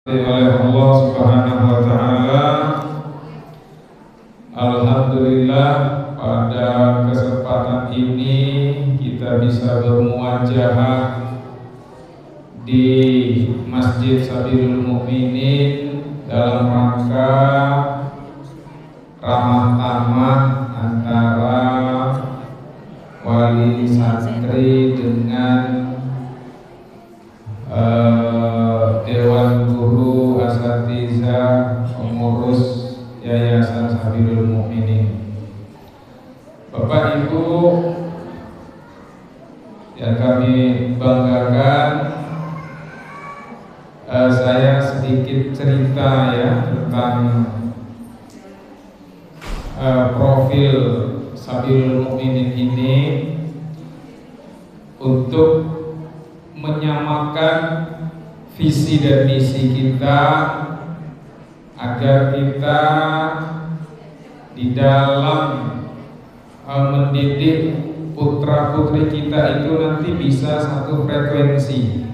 oleh Allah Subhanahu wa taala. Alhamdulillah, pada kesempatan ini kita bisa bermuajahah di Masjid Sabilul Mukminin dalam rangka ramah tamah antara wali santri dengan Dewan Guru Asatidzah pengurus Yayasan Sabilul Mukminin. Bapak Ibu yang kami banggakan, saya sedikit cerita ya tentang profil Sabilul Mukminin ini untuk menyamakan visi dan misi kita agar kita di dalam mendidik putra putri kita itu nanti bisa satu frekuensi,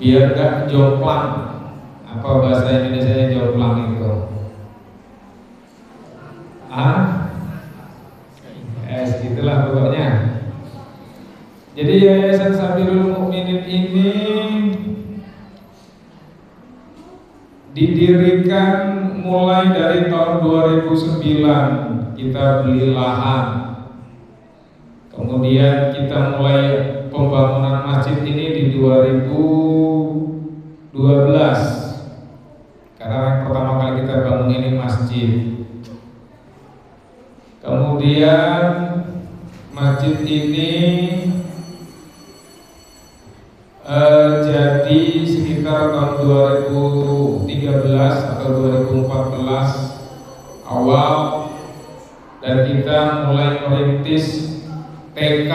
biar gak jomplang. Apa bahasa Indonesia jomplang itu? Gitulah pokoknya. Jadi Yayasan Sabilul Mukminin ini didirikan mulai dari tahun 2009. Kita beli lahan, kemudian kita mulai pembangunan masjid ini di 2012, karena yang pertama kali kita bangun ini masjid. Kemudian masjid ini jadi sekitar tahun 2013 atau 2014 awal, dan kita mulai merintis TK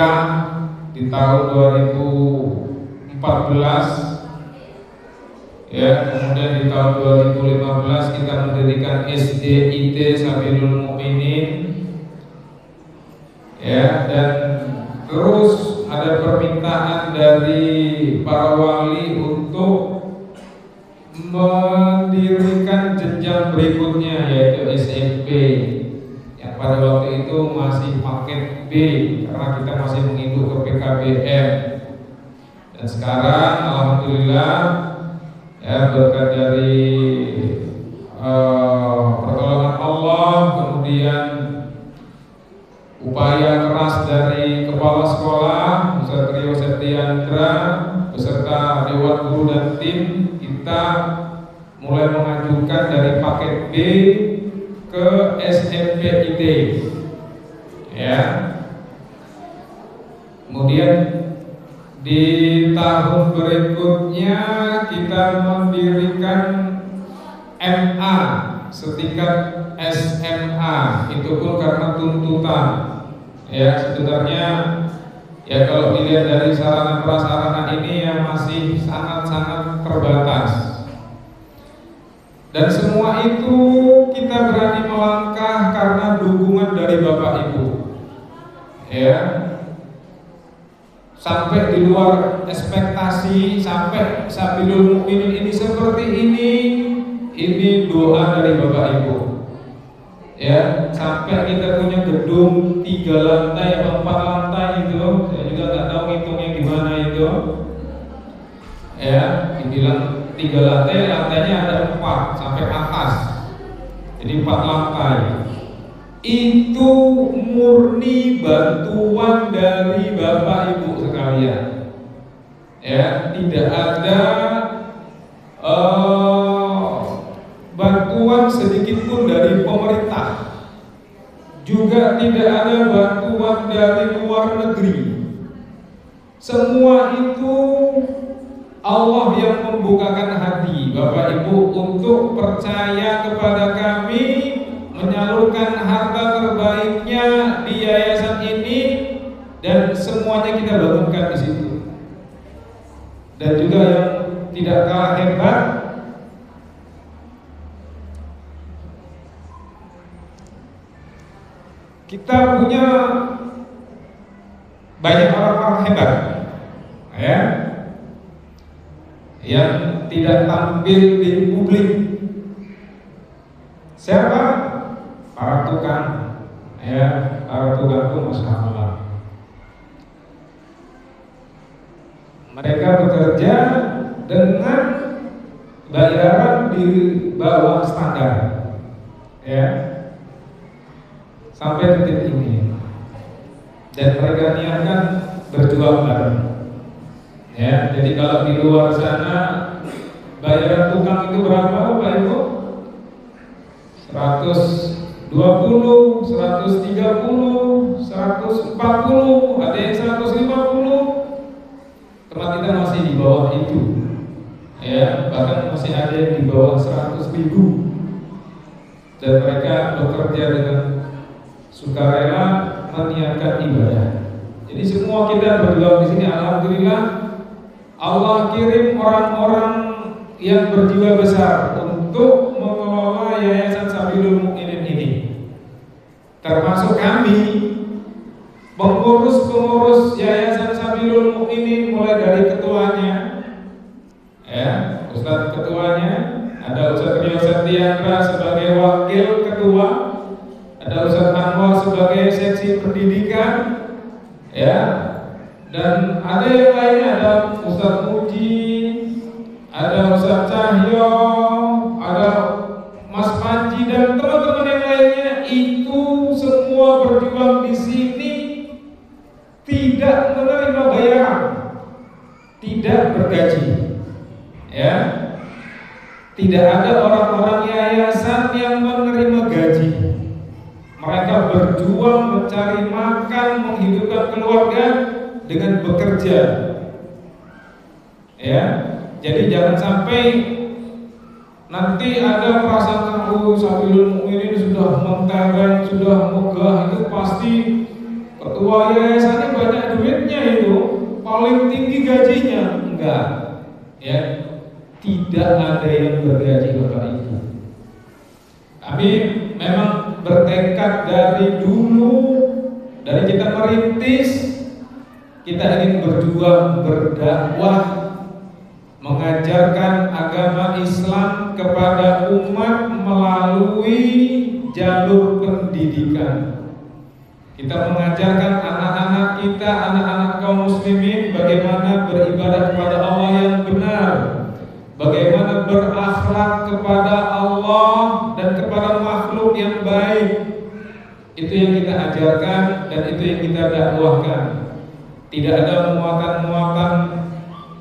di tahun 2014 ya. Kemudian di tahun 2015 kita mendirikan SDIT Sabilul Mukminin ya, dan terus ada permintaan dari para wali untuk mendirikan jenjang berikutnya, yaitu SMP, yang pada waktu itu masih paket B karena kita masih menginduk ke PKBM. Dan sekarang alhamdulillah ya, berkat dari pertolongan Allah, kemudian upaya keras dari kepala sekolah Ustaz Rio Setiandra beserta Dewan Guru dan tim, kita mulai mengajukan dari paket B ke SMPIT ya. Kemudian di tahun berikutnya kita mendirikan MA setingkat SMA, itu pun karena tuntutan ya. Sebenarnya ya kalau dilihat dari sarana prasarana ini ya masih sangat-sangat terbatas, dan semua itu kita berani melangkah karena dukungan dari Bapak Ibu ya. Sampai di luar ekspektasi, sampai Sabilul Mukminin ini seperti ini doa dari Bapak Ibu ya. Sampai kita punya gedung 3 lantai atau 4 lantai itu, saya juga nggak tahu hitungnya gimana itu ya. Dibilang 3 lantai, lantainya ada 4 sampai atas, jadi 4 lantai. Itu murni bantuan dari Bapak Ibu sekalian ya. Tidak ada bantuan sedikit pun dari pemerintah, juga tidak ada bantuan dari luar negeri. Semua itu Allah yang membukakan hati Bapak Ibu untuk percaya kepada kami, menyalurkan harta terbaiknya di yayasan ini, dan semuanya kita bangunkan di situ. Dan juga yang tidak kalah hebat, kita punya banyak orang-orang hebat ya. yang tidak tampil di publik. Siapa? Para tukang, ya, para tukang itu masalah. Mereka bekerja dengan bayaran di bawah standar, ya, sampai detik ini. Dan mereka niatkan berjuang bareng, ya. Jadi kalau di luar sana bayaran tukang itu berapa, Bapak Ibu? 120, 130, 140, ada yang 150. Tempat kita masih di bawah itu, ya, bahkan masih ada yang di bawah 100.000. Dan mereka bekerja dengan sukarela meniatkan ibadah. Jadi semua kita berjuang di sini. Alhamdulillah, Allah kirim orang-orang yang berjiwa besar untuk mengelola Yayasan Sabilul Mukminin ini, termasuk kami, pengurus-pengurus Yayasan Sabilul Mukminin, mulai dari ketuanya, ya, Ustadz ketuanya, ada Ustadz Rio Setiandra sebagai wakil ketua, ada Ustadz Anwar sebagai seksi pendidikan, ya, dan ada yang lainnya, ada Ustadz Muji, ada Ustadz Cahyo, ada Mas Panji dan teman-teman yang lainnya. Itu semua berjuang di sini, tidak menerima bayaran, tidak bergaji, ya. Tidak ada orang-orang yayasan yang menerima gaji. Mereka berjuang mencari makan, menghidupkan keluarga dengan bekerja, ya. Jadi jangan sampai nanti ada perasaan Sabilul Mukminin sudah mentereng, sudah megah, itu pasti ketua yayasannya banyak duitnya, itu paling tinggi gajinya. Enggak, ya, tidak ada yang bergaji, Bapak Ibu. Kami memang bertekad dari dulu, dari kita merintis, kita ingin berjuang, berdakwah, mengajarkan agama Islam kepada umat melalui jalur pendidikan. Kita mengajarkan anak-anak kita, anak-anak kaum muslimin, bagaimana beribadah kepada Allah yang benar, bagaimana berakhlak kepada Allah dan kepada makhluk yang baik. Itu yang kita ajarkan dan itu yang kita dakwahkan. Tidak ada muatan-muatan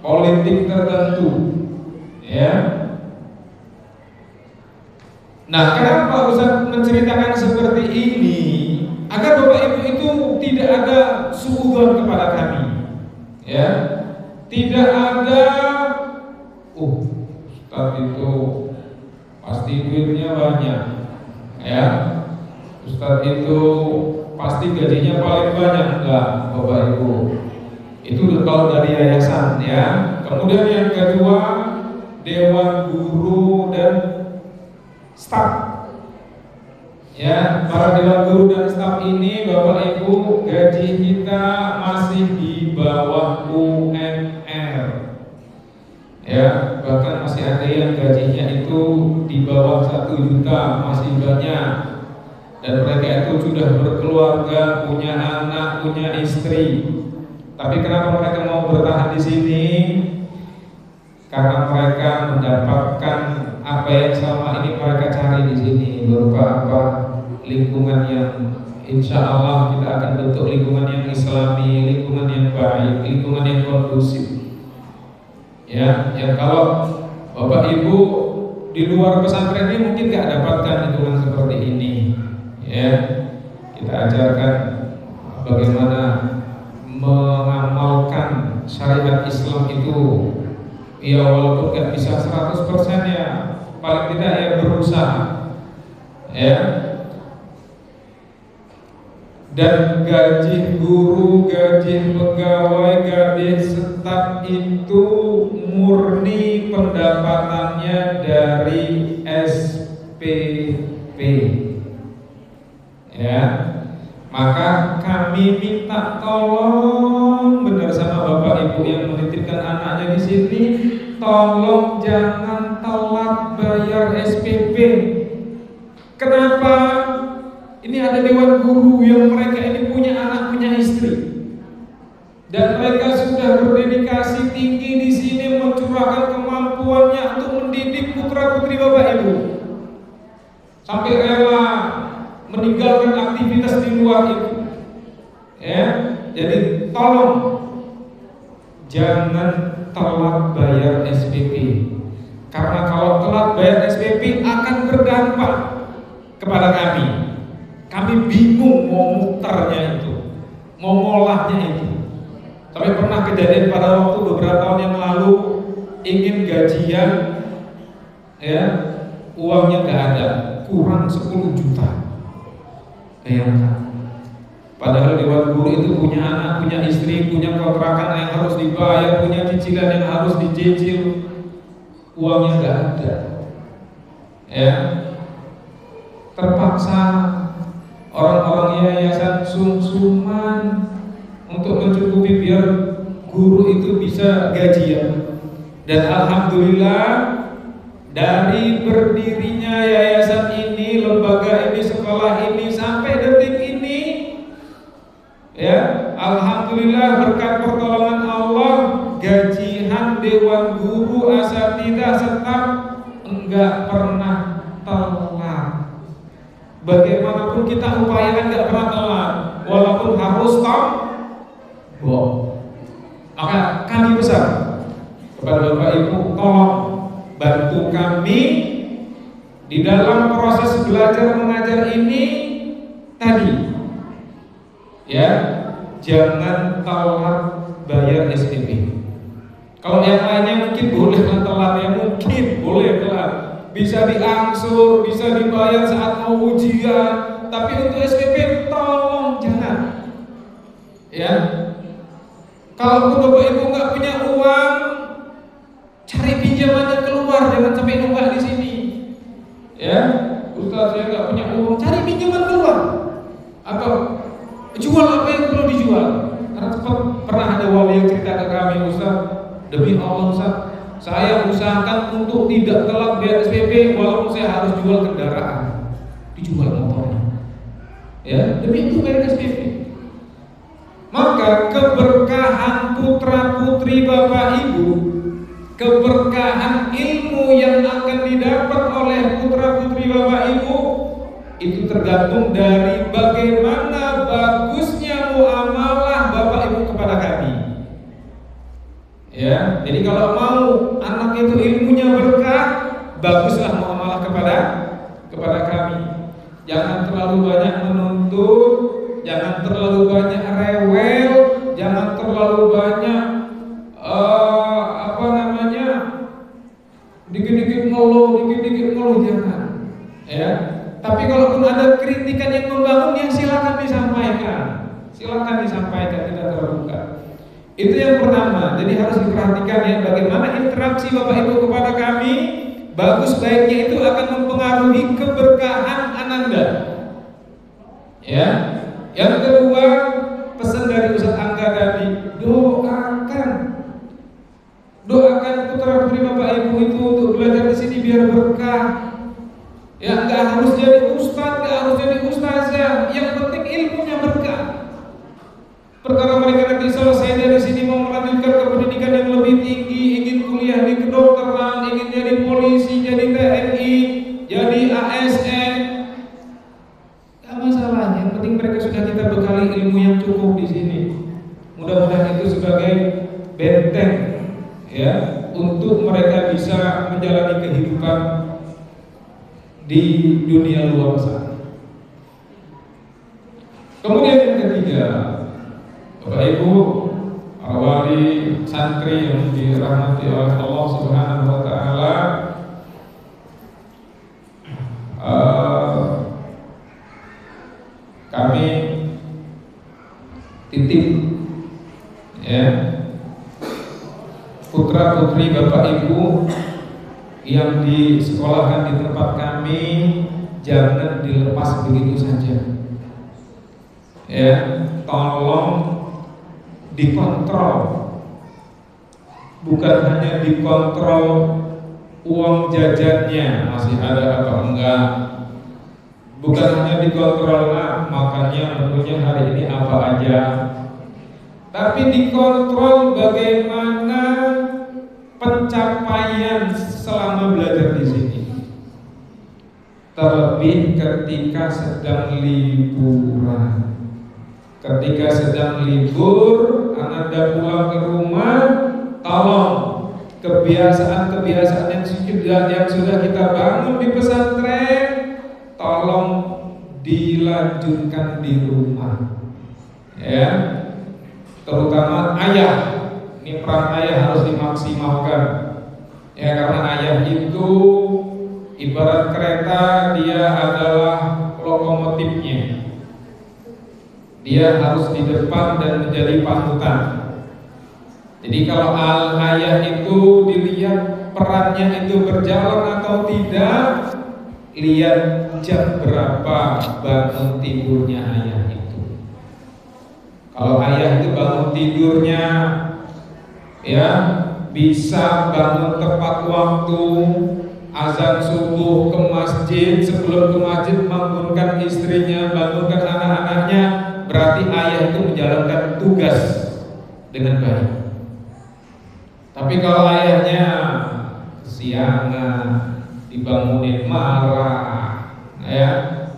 politik tertentu, ya. Nah, kenapa Ustaz menceritakan seperti ini? Agar Bapak Ibu itu tidak ada suudzon kepada kami, ya. Tidak ada, Ustaz itu pasti duitnya banyak, ya. Ustaz itu pasti gajinya paling banyak. Enggak, Bapak Ibu. Itu kalau dari yayasan, ya. Kemudian yang kedua, dewan guru dan staf, ya. Para dewan guru dan staf ini, Bapak Ibu, gaji kita masih di bawah UMR, ya. Bahkan masih ada yang gajinya itu di bawah 1 juta, masih banyak. Dan mereka itu sudah berkeluarga, punya anak, punya istri. Tapi kenapa mereka mau bertahan di sini? Karena mereka mendapatkan apa yang selama ini mereka cari di sini, berupa apa? Lingkungan yang insya Allah kita akan bentuk lingkungan yang Islami, lingkungan yang baik, lingkungan yang kondusif. Ya, yang kalau Bapak Ibu di luar pesantren ini mungkin nggak dapatkan lingkungan seperti ini. Ya, kita ajarkan bagaimana mengamalkan syariat Islam itu, ya, walaupun nggak bisa 100%, ya, paling tidak ya berusaha, ya. Dan gaji guru, gaji pegawai, gaji staf itu murni pendapatannya dari SPP, ya. Maka kami minta tolong benar sama Bapak Ibu yang menitipkan anaknya di sini, tolong jangan telat bayar SPP. Kenapa? Ini ada dewan guru yang mereka ini punya anak, punya istri, dan mereka sudah berdedikasi tinggi di sini mencurahkan kemampuannya untuk mendidik putra putri Bapak Ibu, sampai rela meninggalkan aktivitas di luar itu. Ya, jadi tolong jangan telat bayar SPP, karena kalau telat bayar SPP akan berdampak kepada kami. Kami bingung mau muternya itu, mau ngolahnya itu. Sampai pernah kejadian pada waktu beberapa tahun yang lalu ingin gajian, ya, uangnya nggak ada, kurang 10 juta. Bayangkan. Padahal dewan guru itu punya anak, punya istri, punya kontrakan yang harus dibayar, punya cicilan yang harus dicicil, uangnya nggak ada. Ya, terpaksa orang-orang yayasan sung-sungan untuk mencukupi biar guru itu bisa gajian. Dan alhamdulillah dari berdirinya yayasan ini, lembaga ini, sekolah ini sampai detik ini, ya, alhamdulillah berkat pertolongan Allah, gajian dewan guru asatidzah tetap enggak pernah telat. Bagaimanapun kita upayakan enggak pernah telat, walaupun harus maka kami besar kepada Bapak Ibu, tolong bantu kami di dalam proses belajar mengajar ini tadi. Ya, jangan telat bayar SPP. Kalau yang lainnya mungkin boleh telat, ya mungkin boleh telat, bisa diangsur, bisa dibayar saat mau ujian. Tapi untuk SPP tolong jangan. Ya, kalau Bapak Ibu nggak punya uang, cari pinjamannya keluar, jangan sampai nunggak di sini. Ya, Ustaz saya nggak punya uang, cari pinjaman keluar, atau jual apa yang perlu dijual. Karena pernah ada wali yang cerita ke kami, Ustaz, demi Allah Ustaz, saya usahakan untuk tidak telat bayar SPP walaupun saya harus jual kendaraan, dijual motornya. Ya, demi itu bayar SPP. Maka keberkahan putra putri Bapak Ibu, keberkahan ilmu yang akan didapat oleh putra putri Bapak Ibu itu tergantung dari bagaimana bagusnya muamalah Bapak Ibu kepada kami. Ya, jadi kalau mau anak itu ilmunya berkah, baguslah muamalah kepada kami. Jangan terlalu banyak menuntut, jangan terlalu banyak rewel, jangan terlalu banyak dikit-dikit ngeluh, jangan. Ya. Tapi kalaupun ada kritikan yang membangun, ya silakan disampaikan, tidak terbuka. Itu yang pertama. Jadi harus diperhatikan ya bagaimana interaksi Bapak Ibu kepada kami. Bagus baiknya itu akan mempengaruhi keberkahan Ananda. Ya. Yang kedua, pesan dari Ustaz Angga tadi, doakan putra putri Bapak Ibu itu untuk belajar di sini biar berkah. Ya, nggak harus jadi ustaz, nggak harus jadi ustazah, yang penting ilmunya berkah. Perkara mereka nanti selesai dari sini mau melanjutkan ke pendidikan yang lebih tinggi, ingin kuliah di kedokteran, ingin jadi polisi, jadi TNI, jadi ASN, nggak masalah. Yang penting mereka sudah kita bekali ilmu yang cukup di sini. Mudah-mudahan itu sebagai benteng, ya, untuk mereka bisa menjalani kehidupan di dunia luar sana. Kemudian yang ketiga, Bapak Ibu, para wali santri yang dirahmati oleh Allah Subhanahu wa taala, kami titip ya putra putri Bapak Ibu yang disekolahkan di tempat kami, jangan dilepas begitu saja. Ya, tolong dikontrol. bukan hanya dikontrol uang jajannya masih ada apa enggak, bukan hanya dikontrol makannya menunya hari ini apa aja, tapi dikontrol bagaimana pencapaian selama belajar di sini. Terlebih ketika sedang liburan. Ketika sedang libur, Anda pulang ke rumah, tolong kebiasaan-kebiasaan yang sudah kita bangun di pesantren, tolong dilanjutkan di rumah. Ya, terutama ayah. Ini peran ayah harus dimaksimalkan. Ya, karena ayah itu ibarat kereta, dia adalah lokomotifnya. Dia harus di depan dan menjadi panutan. Jadi kalau ayah itu dilihat perannya itu berjalan atau tidak, lihat jam berapa bangun tidurnya ayah itu. Kalau ayah itu bangun tidurnya ya bisa bangun tepat waktu, azan subuh ke masjid, sebelum ke masjid bangunkan istrinya, bangunkan anak-anaknya, berarti ayah itu menjalankan tugas dengan baik. Tapi kalau ayahnya kesiangan, dibangunin marah, ya,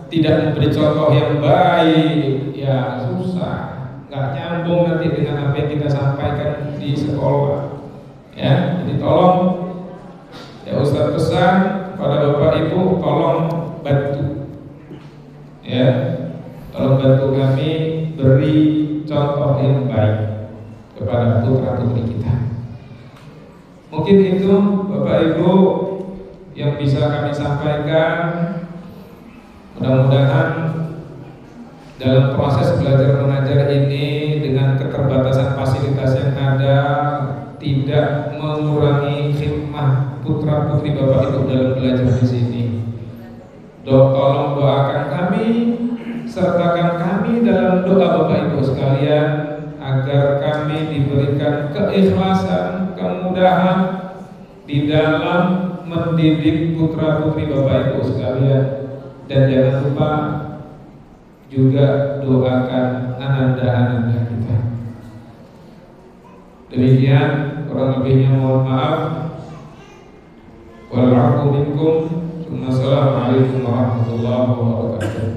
tidak memberi contoh yang baik, ya susah, nggak nyambung nanti dengan apa yang kita sampaikan di sekolah. Ya, jadi tolong. Ya, Ustaz pesan pada Bapak Ibu, tolong bantu. Ya, tolong bantu kami beri contoh yang baik kepada putra-putri kita. Mungkin itu Bapak Ibu yang bisa kami sampaikan. Mudah-mudahan dalam proses belajar mengajar ini dengan keterbatasan fasilitas yang ada tidak mengurangi khidmah putra-putri Bapak Ibu dalam belajar di sini. Tolong doakan kami, sertakan kami dalam doa Bapak Ibu sekalian agar kami diberikan keikhlasan, kemudahan di dalam mendidik putra-putri Bapak Ibu sekalian. Dan jangan lupa juga doakan ananda-ananda kita. Demikian, kurang lebihnya mohon maaf. Wa'alaikum minkum. Assalamualaikum warahmatullahi wabarakatuh.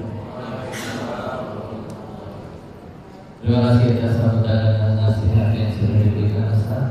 Terima kasih atas sambutan dan nasihat yang sudah diberikan Ustaz.